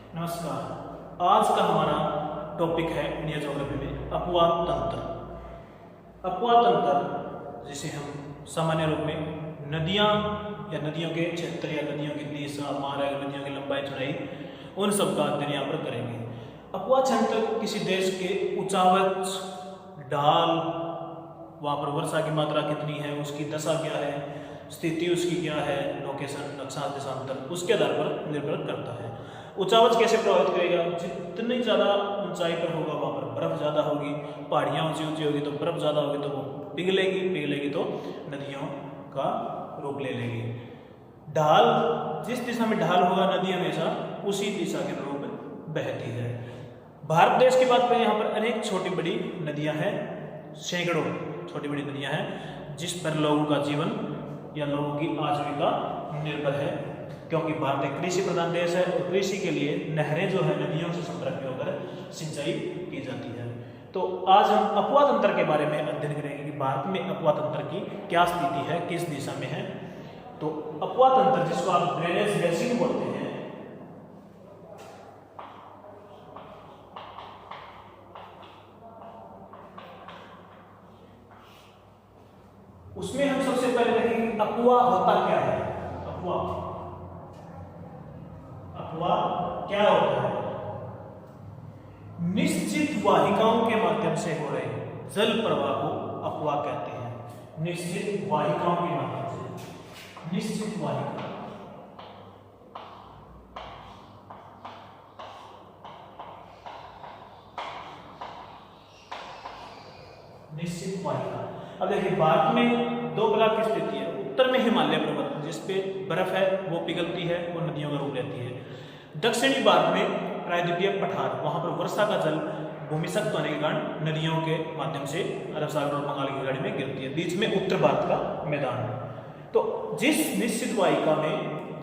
नमस्कार। आज का हमारा टॉपिक है इंडिया ज्योग्राफी में अपवाद तंत्र। अपवाद तंत्र जिसे हम सामान्य रूप में नदियाँ या नदियों के क्षेत्र या नदियों की दिशा, मार्ग, नदियों की लंबाई चौड़ाई, उन सब का अध्ययन यहाँ पर करेंगे। अपवाद तंत्र किसी देश के ऊंचावच, ढाल, वहाँ पर वर्षा की मात्रा कितनी है, उसकी दशा क्या है, स्थिति उसकी क्या है, लोकेशन, नक्शा, देशांतर, उसके आधार पर निर्भर करता है। ऊंचावच कैसे प्रभावित करेगा? जितनी ज़्यादा ऊंचाई पर होगा वहाँ पर बर्फ ज़्यादा होगी, पहाड़ियाँ ऊंची ऊंची होगी तो बर्फ ज़्यादा होगी तो वो पिघलेगी तो नदियों का रूप ले लेगी। ढाल, जिस दिशा में ढाल होगा नदी हमेशा उसी दिशा के अनुरूप बहती है। भारत देश की बात करें, यहाँ पर अनेक छोटी बड़ी नदियाँ हैं, सैकड़ों छोटी बड़ी नदियाँ हैं जिस पर लोगों का जीवन या लोगों की आजीविका निर्भर है, क्योंकि भारत एक कृषि प्रधान देश है और कृषि के लिए नहरें जो है नदियों से संपर्क में होकर सिंचाई की जाती है। तो आज हम अपवाद तंत्र के बारे में अध्ययन करेंगे कि भारत में अपवाद तंत्र की क्या स्थिति है, किस दिशा में है। तो अपवाद तंत्र, जिसको आप ड्रेनेज बेसिन बोलते हैं, उसमें हम सबसे पहले देखेंगे अपवाद होता क्या है। अपवाद क्या होता है? निश्चित वाहिकाओं के माध्यम से हो रहे जल प्रवाह को अपवाद कहते हैं। निश्चित वाहिकाओं के माध्यम से, निश्चित वाहिका, निश्चित वाहिका। अब देखिए, भारत में दो प्रकार की स्थिति है। उत्तर में हिमालय पर्वत जिसपे बर्फ है वो पिघलती है, वो नदियों का रूप लेती है। दक्षिणी भारत में प्रायद्वीपीय पठार, वहां पर वर्षा का जल भूमि सख्त होने के कारण नदियों के माध्यम से अरब सागर और बंगाल की खाड़ी में गिरती है। बीच में उत्तर भारत का मैदान। तो जिस निश्चित वाहिका में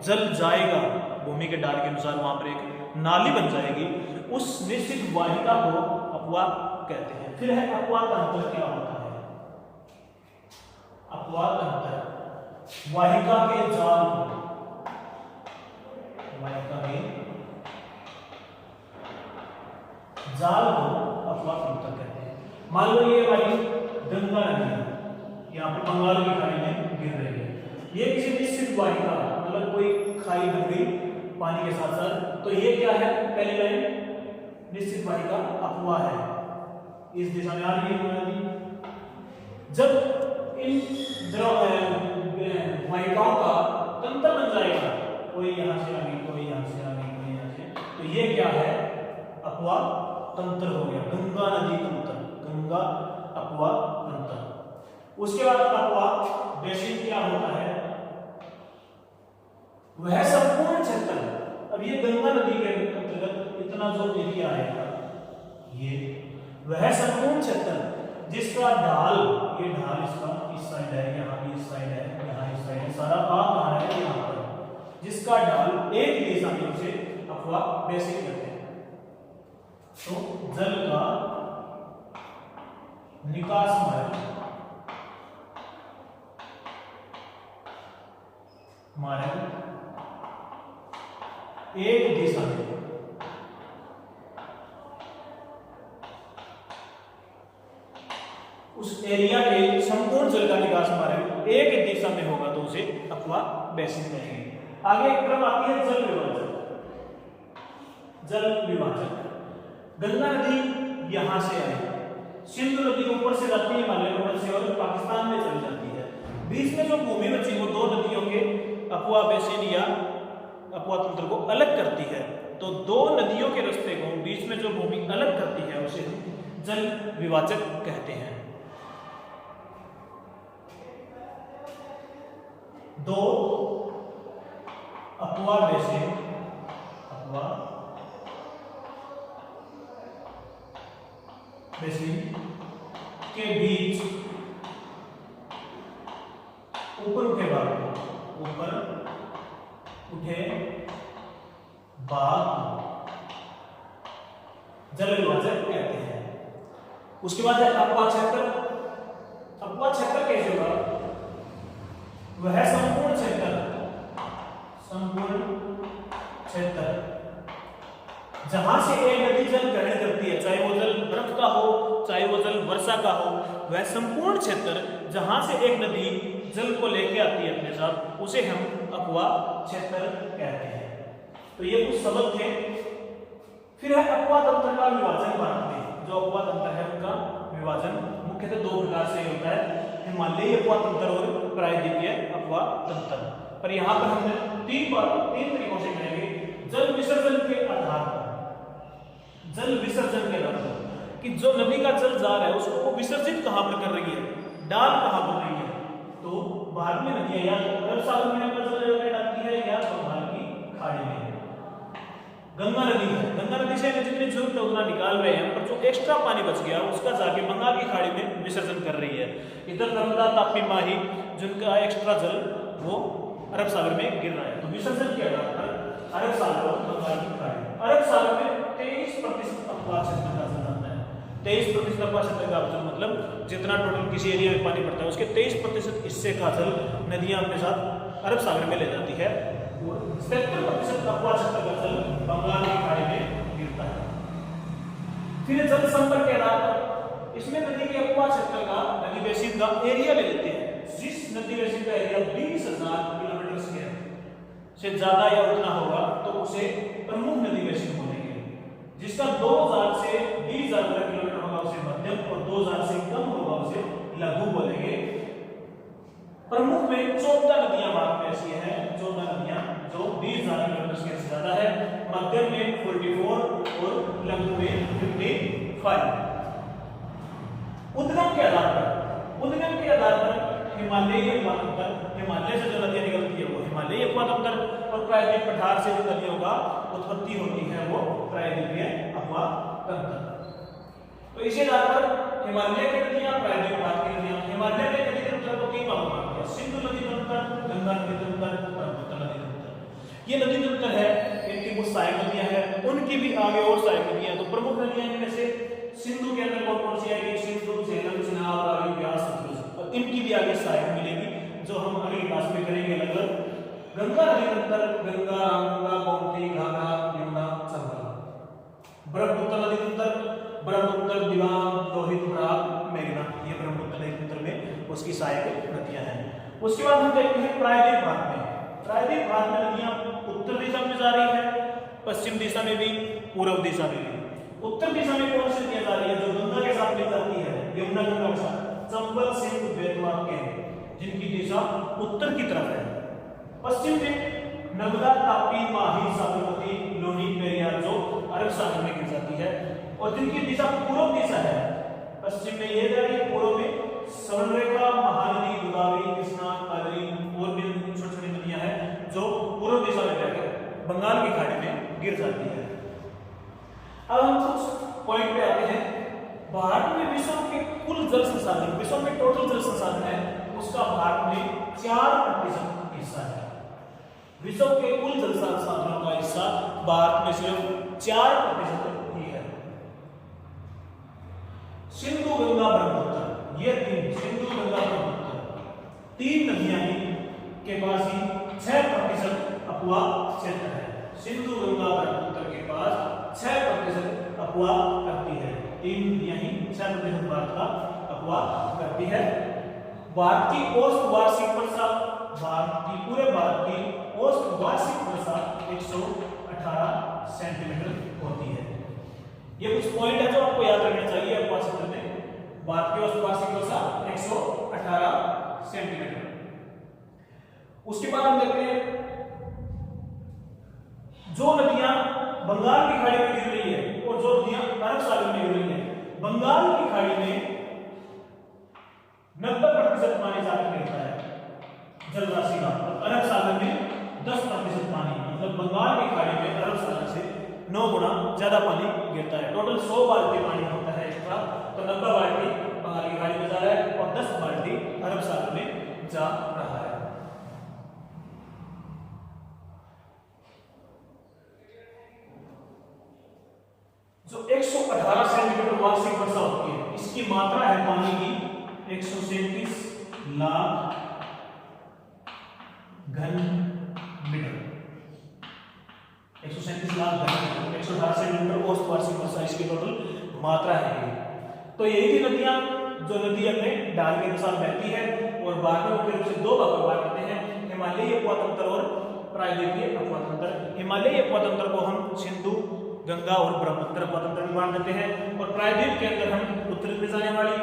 जल जाएगा भूमि के ढाल के अनुसार, वहां पर एक नाली बन जाएगी, उस निश्चित वाहिका को अपवाद कहते हैं। फिर है अपवाद तंत्र। क्या होता है अपवाद तंत्र? वाहिका के जाल को, वाहिका के जाल को अपवाद तंत्र कहते हैं। मान लो ये हमारी गंगा नदी यहाँ पर बंगाल की खाड़ी में गिर रही है, ये किसी निश्चित वाहिका, मतलब कोई खाई बन गई पानी के साथ साथ, तो ये क्या है? पहली लाइन निश्चित वाहिका अपवाद है, इस दिशा में आ रही है नदी। जब इन वाहिकाओं का तंत्र बन जाएगा, कोई यहां से आ गई, कोई यहां से आ गई, कोई यहां से, तो ये क्या है? अपवाद तंत्र हो गया, गंगा नदी तंत्र, गंगा अपवाद तंत्र। उसके बाद अपवाद बेसिन क्या होता है? वह संपूर्ण क्षेत्र, अब ये गंगा नदी के अंतर्गत इतना जो एरिया आएगा, ये वह संपूर्ण क्षेत्र जिसका ढाल, ये ढाल इसका इस साइड है, यहाँ भी इस साइड है, यहाँ इस साइड है, सारा कहाँ है? यहाँ पर, जिसका ढाल एक दिशा में, उसे अपवाद बेसिन कहते हैं। तो जल का निकास मार्ग एक दिशा में, उस एरिया के संपूर्ण जल का निकास मार्ग एक दिशा में होगा तो उसे अपवाद बेसिन कहेंगे। आगे एक क्रम आती है जल विभाजक। जल विभाजक, गंगा नदी यहां से आई, सिंधु नदी ऊपर से जाती है हिमालय पर्वत से और पाकिस्तान में चली जाती है। बीच में जो भूमि बची वो दो नदियों के अपवाद बेसिन या अपवाद तंत्र को अलग करती है। तो दो नदियों के रास्ते को, बीच में जो भूमि अलग करती है, उसे हम जल विभाजक कहते हैं। दो अपवाद बेसिन, अपवाद बेसिन के बीच ऊपर उठे भाग, ऊपर उठे भाग जल विभाजक कहते हैं। उसके बाद है अपवाद क्षेत्र। अपवाद क्षेत्र कैसे होगा? वह संपूर्ण क्षेत्र जहां से एक नदी जल ग्रहण करती है, चाहे वो जल बर्फ का हो, चाहे वो जल वर्षा का हो, वह संपूर्ण क्षेत्र जहां से एक नदी जल को लेके आती है अपने साथ, उसे हम अपवा क्षेत्र कहते हैं। तो ये कुछ शब्द थे। फिर है अपवा तंत्र का विभाजन भारत में। जो अपवा तंत्र है उनका विभाजन मुख्यतः दो प्रकार से होता है, हिमालयी अपवा तंत्र और प्रायद्वीपीय अपवा तंत्र। पर यहाँ पर हमने तीन तरीकों से करेंगे। जल विसर्जन के आधार पर, जल विसर्जन के आधार पर कि जो नदी का जल जा रहा है उसको वो विसर्जित कहाँ पर कर रही है, डाल कहाँ पर रही है। तो भारत में नदियां या अरब सागर में अपना जल डालती है या बंगाल की खाड़ी में। गंगा नदी है, गंगा नदी से जितनी जरूरत है उतना निकाल रहे हैं, पर जो एक्स्ट्रा पानी बच गया उसका जाके बंगाल की खाड़ी में विसर्जन कर रही है। इधर नर्मदा, तापी, माही जिनका एक्स्ट्रा जल वो अरब सागर में गिर रहा है। तो विसर्जन के आधार पर अरब सागर और बंगाल की खाड़ी, अरब सागर में 23% अपवा क्षेत्र का जल आता है। 23% अपवा क्षेत्र का जल मतलब जितना टोटल किसी एरिया में पानी पड़ता है उसके 23% हिस्से का जल नदियां अपने साथ अरब सागर में ले जाती है और 77% अपवा क्षेत्र का जल बंगाल की खाड़ी में गिरता है। फिर जल संपर्क के आधार पर इसमें नदी के अपवा क्षेत्र का, नदी बेसिन का एरिया ले लेते हैं। जिस नदी बेसिन का एरिया 20,000 किलोमीटर स्क्वायर से ज्यादा या उतना होगा तो उसे प्रमुख नदी बेसिन बोलेंगे। जिसका 2000 से 20,000 किलोमीटर होगा उसे मध्यम और 2000 से कम होगा उसे लघु बोलेंगे। प्रमुख में 14 नदियां भारत में ऐसी हैं, 14 नदियां जो 20,000 किलोमीटर से ज्यादा है, मध्यम में 44 और लघु में 55। उद्गम के आधार पर हिमालयी अपवा तंत्र, हिमालय से जो नदियां निकलती है वो हिमालयी अपवा तंत्र और प्रायद्वीप पठार से जो नदियों का उत्पत्ति होती है वो प्रायद्वीपीय अपवा तंत्र। तो इसी आधार पर हिमालय की नदियां, प्रायद्वीप पठार की नदियां। हिमालय में नदी तंत्र को 3 भागों में, सिंधु नदी तंत्र, गंगा नदी तंत्र, ब्रह्मपुत्र नदी तंत्र। ये नदी तंत्र है, इनकी कुछ सहायक नदियां हैं, उनकी भी आगे और सहायक नदियां हैं। तो प्रमुख नदियां इनमें से सिंधु के अंदर कौन कौन सी आएगी? सिंधु, झेलम, चिनाब, रावी, व्यास, सतलुज। और इनकी भी आगे सहायक मिलेगी जो हम अगली क्लास में करेंगे लगभग। गंगा नदी तंत्र, गंगा, रामगंगा, गोमती, घाघरा, यमुना, चंबल। ब्रह्मपुत्र नदी तंत्र, ब्रह्मपुत्र, दिबांग, लोहित, बराक, मेघना। ये ब्रह्मपुत्र नदी तंत्र में उसकी सहायक नदियां हैं। उसके बाद हम देखते हैं प्रायद्वीप भाग में। प्रायद्वीप भाग में नदियां उत्तर दिशा में जा रही है, पश्चिम दिशा में भी, पूर्व दिशा में भी। उत्तर दिशा में कौन सी नदियां जा रही है? जो गंगा के साथ मिल जाती है, यमुना गंगा के साथ, चंबल, सिंध, बेतवा, केन, जिनकी दिशा उत्तर की तरफ है। पश्चिम में नर्मदा, तापी, माही, साबरमती, लोनी, पेरियार जो अरब सागर में गिर जाती है। और जिनकी दिशा पूर्व दिशा है, पश्चिम में ये जा रही है, पूर्व में स्वर्णरेखा, महानदी, गोदावरी, कृष्णा, कावेरी और भी छोटी छोटी नदियां हैं जो पूर्व दिशा में जाकर बंगाल की खाड़ी में गिर जाती है। अब हम कुछ पॉइंट पे आते हैं। भारत में विश्व के कुल जल संसाधन, विश्व में टोटल जल संसाधन है उसका भारत में 4% हिस्सा है। विश्व के कुल जल संसाधनों का हिस्सा भारत में सिर्फ 4% ही है। सिंधु, गंगा, ब्रह्मपुत्र, ये तीन, सिंधु, गंगा, ब्रह्मपुत्र, 3 नदियां ही के पास ही 6% अपवा क्षेत्र है। सिंधु, गंगा, ब्रह्मपुत्र के पास 6% अपवा करती है। 3 नदियां ही 6% भारत का अपवा करती है। भारत की औसत वार्षिक वर्षा, पूरे भारत की औसत वार्षिक वर्षा 118 सेंटीमीटर होती है। ये कुछ पॉइंट है जो आपको याद रखना चाहिए अपवा क्षेत्र में। भारत की औसत वार्षिक वर्षा 118 सेंटीमीटर। उसके बाद हम देखते हैं जो नदियां बंगाल की खाड़ी में गिर रही है और जो नदियां अरब सागर में गिर रही है। बंगाल की खाड़ी में 90% पानी जाकर गिरता है जल राशि का, और अरब सागर में 10% पानी, मतलब बंगाल की खाड़ी में अरब सागर से 9 गुना ज्यादा पानी गिरता है। टोटल 100 बाल्टी पानी होता है एक्स्ट्रा, तो 90 बाल्टी बंगाल की खाड़ी में जा रहा है और 10 बाल्टी अरब सागर में जा रहा है। जो 118 सेंटीमीटर वार्षिक वर्षा होती है, इसकी मात्रा है पानी की 137 लाख घन मीटर। 137 118 सेंटीमीटर औसत वार्षिक वर्षा इसकी टोटल मात्रा है। तो यही थी नदियां जो नदी अपने ढाल के अनुसार बहती है और बाद में मुख्य रूप से दो भागों में बांट देते हैं, हिमालयी अपवातंत्र और प्रायद्वीपीय अपवातंत्र। हिमालयी अपवातंत्र को हम सिंधु, गंगा और ब्रह्मपुत्र अपवातंत्र में बांट देते हैं और प्रायद्वीप के अंदर हम उत्तर में जाने वाली,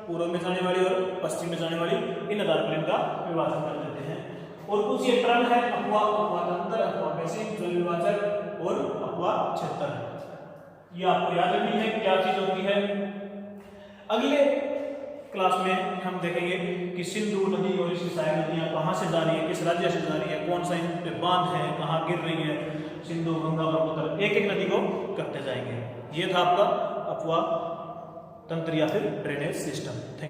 पूर्व में जाने वाली और पश्चिम में जाने वाली इन आधार पर इनका विभाजन कर देते हैं। और कुछ ये टर्म है अपवा, अपवातंत्र, अपवा बेसिन, जल विभाजक और अपवा क्षेत्र। ये आपको याद रखनी है क्या चीज होती है। अगले क्लास में हम देखेंगे कि सिंधु नदी और इसकी सहायक नदियां कहाँ से जा रही है, किस राज्य से जा रही है, कौन सा इन पे बांध है, कहाँ गिर रही है, सिंधु, गंगा, ब्रह्मपुत्र, एक एक नदी को करते जाएंगे। ये था आपका अपवा तंत्र या फिर ड्रेनेज सिस्टम।